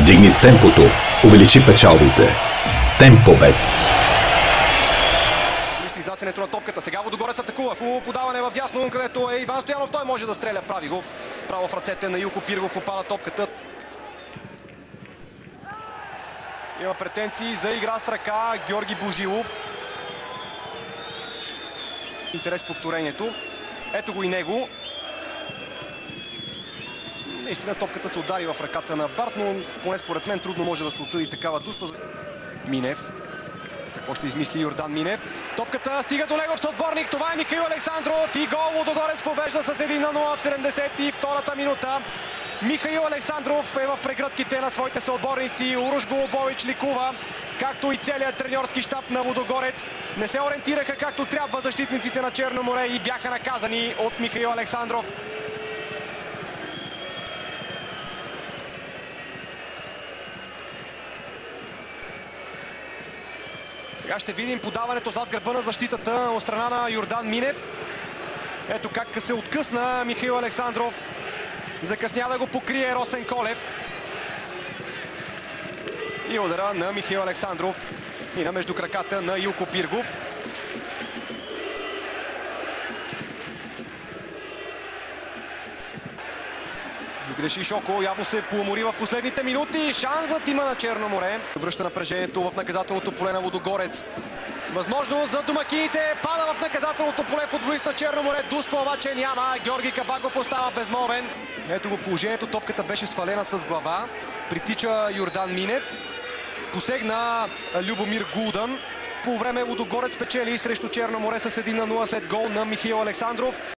Дигни темпото, увеличи печалбите. Темпобет. Изнасянето на топката. Сега Лудогорец атакува. Хубаво подаване в дясно, където е Иван Стоянов. Той може да стреля. Прави го. Право в ръцете на Илко Пиргов. Опада топката. Има претенции за игра с ръка Георги Божилов. Интерес повторението. Ето го и него. Наистина топката се удари в ръката на Барт, но поне според мен трудно може да се отсъди такава дуспа. Минев. Какво ще измисли Йордан Минев? Топката стига до негов съотборник. Това е Михаил Александров и гол. Лудогорец побежда с 1-0 в 72-та минута. Михаил Александров е в прегръдките на своите съотборници. Урош Голубович ликува, както и целият треньорски щаб на Лудогорец. Не се ориентираха както трябва защитниците на Черно море и бяха наказани от Михаил Александров. Сега ще видим подаването зад гърба на защитата от страна на Йордан Минев. Ето как се откъсна Михаил Александров. Закъсня да го покрие Росен Колев. И удара на Михаил Александров и на между краката на Илко Пиргов. Греши Шоко, явно се поумори в последните минути. Шансът има на Черно море. Връща напрежението в наказателното поле на Лудогорец. Възможност за домакините. Пада в наказателното поле футболист на Черно море. Дуспа обаче няма. Георги Кабаков остава безмолвен. Ето го положението. Топката беше свалена с глава. Притича Йордан Минев. Посегна Любомир Гулдан. По време Лудогорец печели срещу Черно море с 1-0 след гол на Михаил Александров.